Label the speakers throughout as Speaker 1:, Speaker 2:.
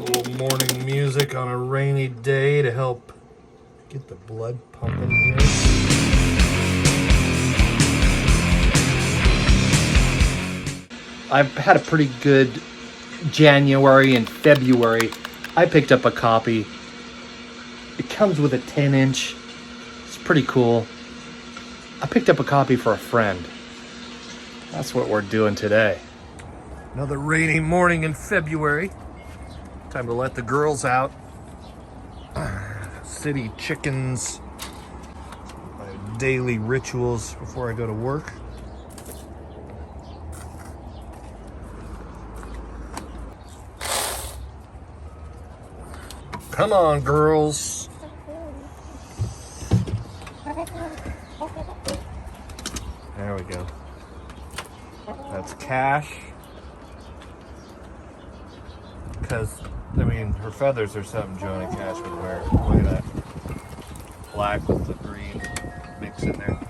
Speaker 1: little morning music on a rainy day to help get the blood pumping here. I've had a pretty good January and February. I picked up a copy. It comes with a 10-inch. It's pretty cool. I picked up a copy for a friend. That's what we're doing today. Another rainy morning in February. Time to let the girls out. City chickens. My daily rituals before I go to work. Come on, girls. There we go. That's Cash. Because, I mean, her feathers are something Johnny Cash would wear. Look at that. Black with the green mix in there.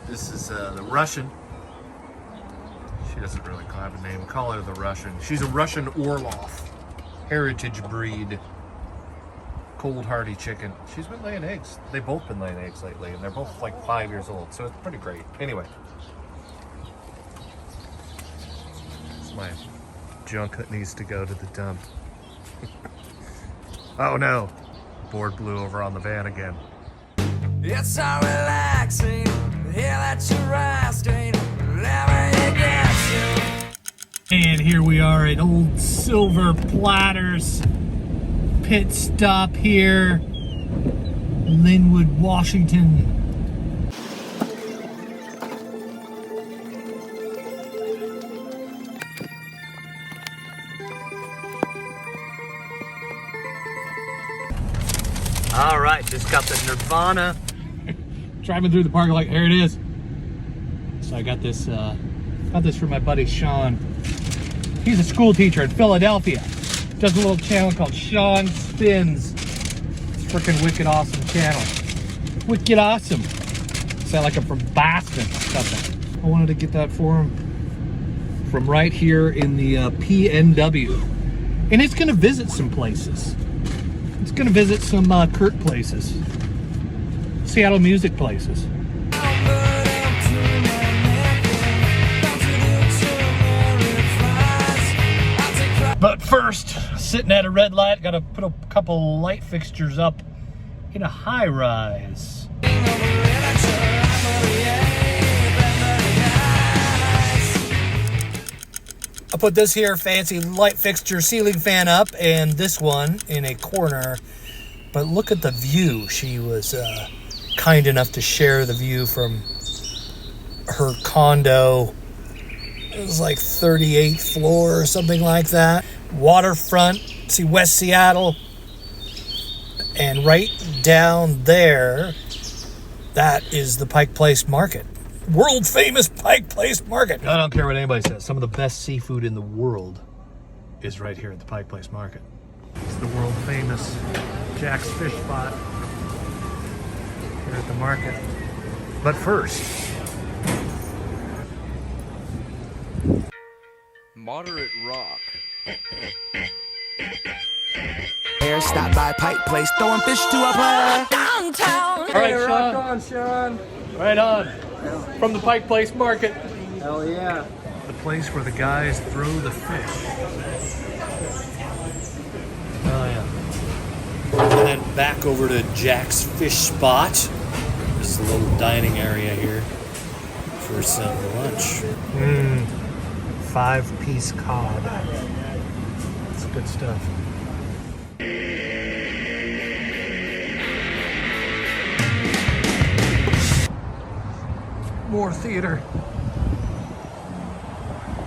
Speaker 1: This is the Russian. She doesn't really have a name. Call her the Russian. She's a Russian Orloff. Heritage breed. Cold hardy chicken. She's been laying eggs. They've both been laying eggs lately, and they're both like 5 years old, so it's pretty great. Anyway. It's my junk that needs to go to the dump. Oh no. Board blew over on the van again.
Speaker 2: It's so relaxing, hear that you're resting, whenever you get to.
Speaker 1: And here we are at Old Silver Platters. Pit stop here, Linwood, Washington. All right, just got the Nirvana. Driving through the park, like, here it is. So I got this for my buddy Sean. He's a school teacher in Philadelphia. Does a little channel called Sean Spins. It's freaking wicked awesome channel. Wicked awesome. Sound like I'm from Boston or something. I wanted to get that for him from right here in the PNW. And it's gonna visit some places. It's gonna visit some Kurt places. Seattle music places. But first, sitting at a red light, gotta put a couple light fixtures up in a high rise. I put this here fancy light fixture ceiling fan up and this one in a corner. But look at the view. She was kind enough to share the view from her condo. It was like 38th floor or something like that. Waterfront, see West Seattle. And right down there, that is the Pike Place Market. World famous Pike Place Market. I don't care what anybody says. Some of the best seafood in the world is right here at the Pike Place Market. It's the world famous Jack's Fish Spot here at the market. But first,
Speaker 2: Moderate rock.
Speaker 3: Here, stop by Pike Place, throwing fish to a player.
Speaker 2: Downtown.
Speaker 1: all right, Sean. Right on. From the Pike Place Market.
Speaker 4: Hell yeah.
Speaker 1: The place where the guys throw the fish. Oh yeah. And then back over to Jack's Fish Spot. There's a little dining area here for some lunch. 5-piece cod. It's good stuff. More theater.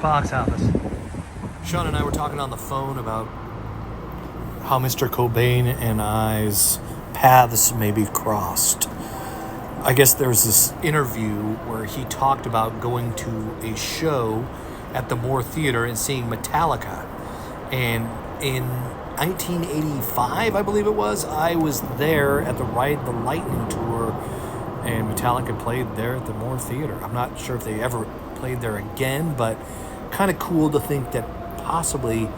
Speaker 1: Box office. Sean and I were talking on the phone about how Mr. Cobain and I's paths may be crossed. I guess there's this interview where he talked about going to a show at the Moore Theater and seeing Metallica. And in 1985, I believe it was, I was there at the Ride the Lightning tour, and Metallica played there at the Moore Theater. I'm not sure if they ever played there again, but kind of cool to think that possibly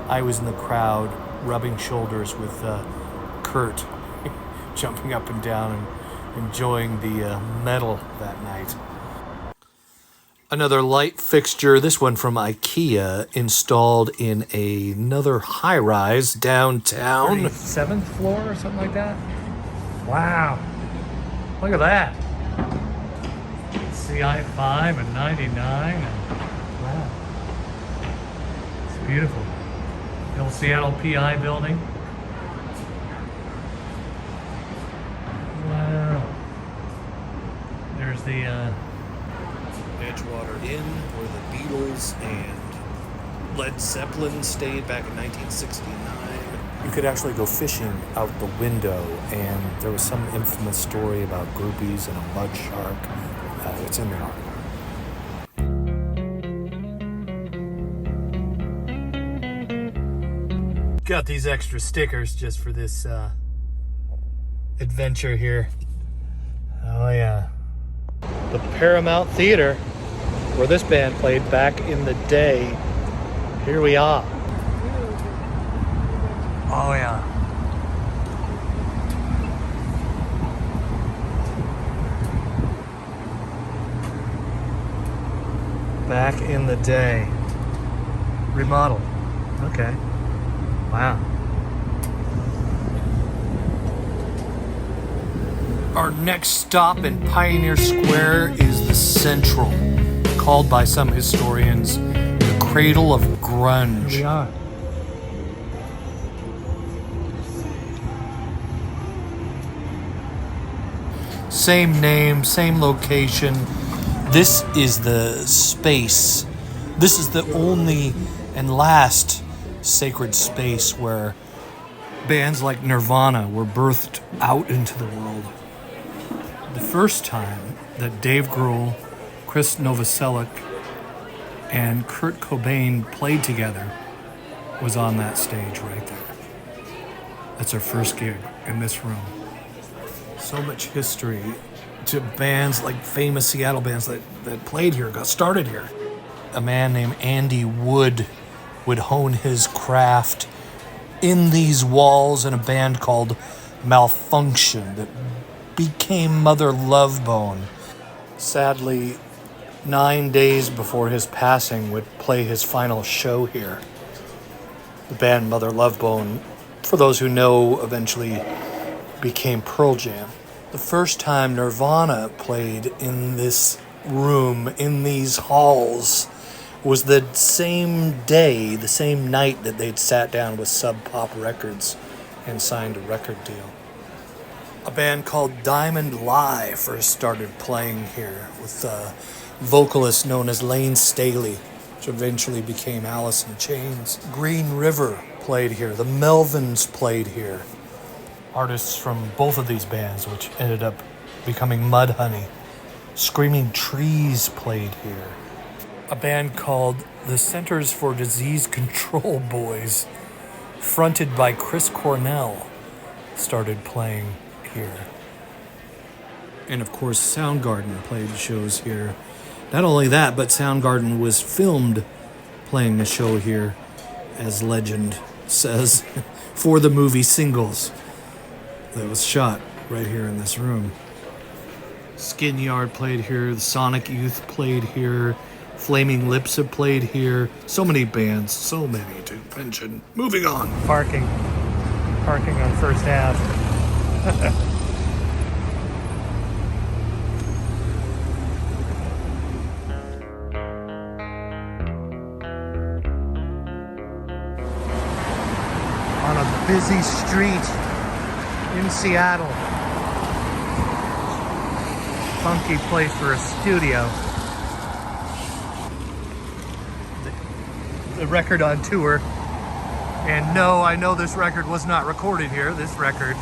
Speaker 1: I was in the crowd rubbing shoulders with Kurt, jumping up and down and enjoying the metal that night. Another light fixture, this one from IKEA, installed in another high-rise downtown. 37th floor or something like that? Wow. Look at that. CI 5 and 99. And, wow. It's beautiful. The old Seattle PI building. Wow. There's the Edgewater Inn, where the Beatles and Led Zeppelin stayed back in 1969. You could actually go fishing out the window, and there was some infamous story about groupies and a mud shark. It's in the article. Got these extra stickers just for this adventure here. Oh yeah. The Paramount Theater, where this band played back in the day. Here we are. Oh yeah. Back in the day. Remodeled. Okay. Wow. Our next stop in Pioneer Square is the Central, called by some historians the Cradle of Grunge. Here we are. Same name, same location. This is the space. This is the only and last sacred space where bands like Nirvana were birthed out into the world. The first time that Dave Grohl, Chris Novoselic, and Kurt Cobain played together was on that stage right there. That's our first gig in this room. So much history to bands like famous Seattle bands that played here, got started here. A man named Andy Wood would hone his craft in these walls in a band called Malfunction that became Mother Love Bone. Sadly, 9 days before his passing, would play his final show here. The band Mother Love Bone, for those who know, eventually became Pearl Jam. The first time Nirvana played in this room, in these halls, was the same day, the same night that they'd sat down with Sub Pop Records and signed a record deal. A band called Diamond Lie first started playing here with a vocalist known as Lane Staley, which eventually became Alice in Chains. Green River played here. The Melvins played here. Artists from both of these bands, which ended up becoming Mudhoney. Screaming Trees played here. A band called the Centers for Disease Control Boys, fronted by Chris Cornell, started playing here. And of course, Soundgarden played shows here. Not only that, but Soundgarden was filmed playing a show here, as legend says, for the movie Singles that was shot right here in this room. Skin Yard played here, the Sonic Youth played here, Flaming Lips have played here. So many bands, so many to mention. Moving on. Parking on First Ave. On a busy street in Seattle. Funky place for a studio. The record on tour. And no, I know this record was not recorded here. This record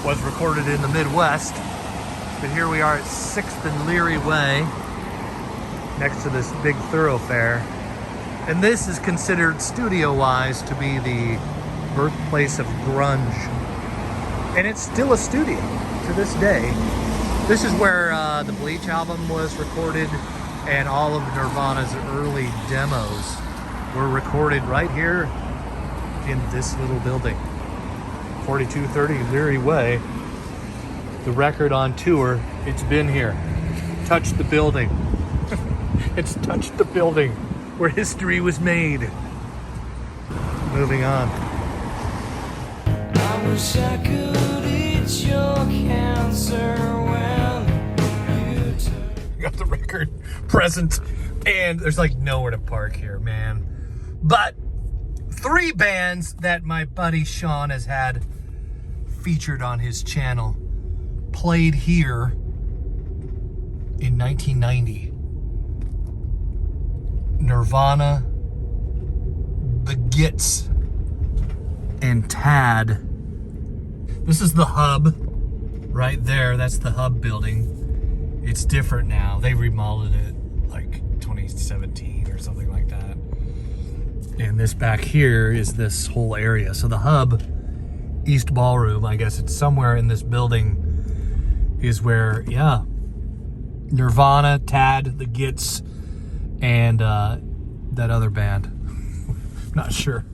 Speaker 1: was recorded in the Midwest. But here we are at 6th and Leary Way, next to this big thoroughfare. And this is considered studio-wise to be the birthplace of grunge. And it's still a studio to this day. This is where the Bleach album was recorded, and all of Nirvana's early demos were recorded right here in this little building. 4230 Leary Way. The record on tour, it's been here. Touched the building. It's touched the building where history was made. Moving on.
Speaker 2: I wish I could eat your cancer when you took.
Speaker 1: Got the record present, and there's like nowhere to park here, man. But 3 bands that my buddy Sean has had featured on his channel played here in 1990. Nirvana, The Gits, and Tad. This is the hub right there. That's the hub building. It's different now. They remodeled it like 2017 or something like that. And this back here is this whole area. So the hub, East Ballroom, I guess it's somewhere in this building, is where, yeah, Nirvana, Tad, The Gits, and that other band. Not sure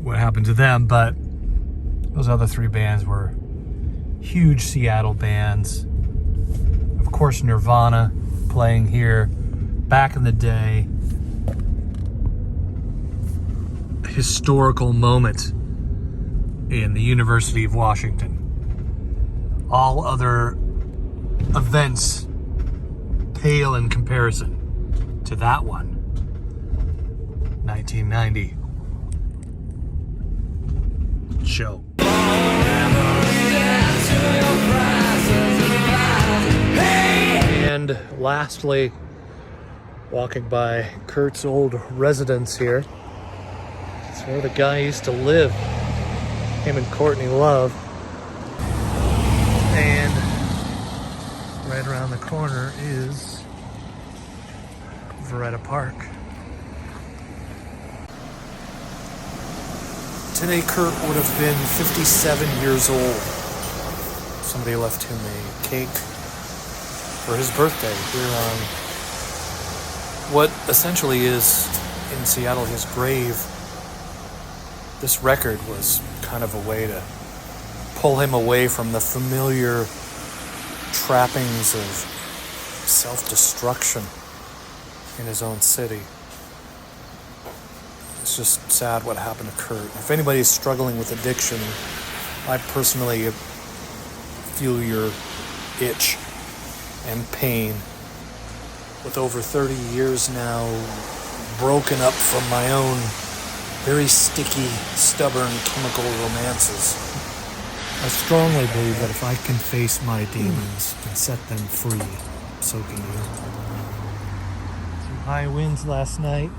Speaker 1: what happened to them, but those other 3 bands were huge Seattle bands. Of course, Nirvana playing here back in the day. A historical moment in the University of Washington. All other events pale in comparison to that one. 1990 show. And lastly, walking by Kurt's old residence here. It's where the guy used to live. Him and Courtney Love. And right around the corner is Veretta Park. Today, Kurt would have been 57 years old. Somebody left him a cake for his birthday here on what essentially is, in Seattle, his grave. This record was kind of a way to pull him away from the familiar trappings of self-destruction in his own city. It's just sad what happened to Kurt. If anybody's struggling with addiction, I personally feel your itch and pain. With over 30 years now broken up from my own very sticky, stubborn chemical romances, I strongly believe that if I can face my demons and set them free, so can you. Some high winds last night.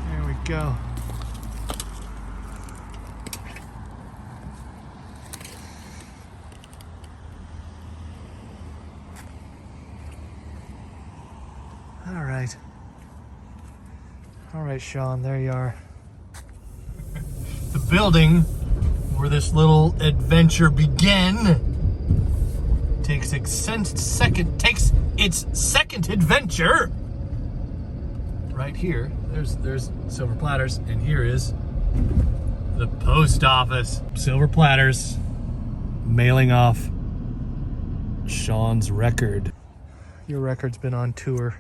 Speaker 1: There we go. All right, Sean, there you are. The building where this little adventure began takes its second adventure right here. There's Silver Platters, and here is the post office. Silver Platters mailing off Sean's record. Your record's been on tour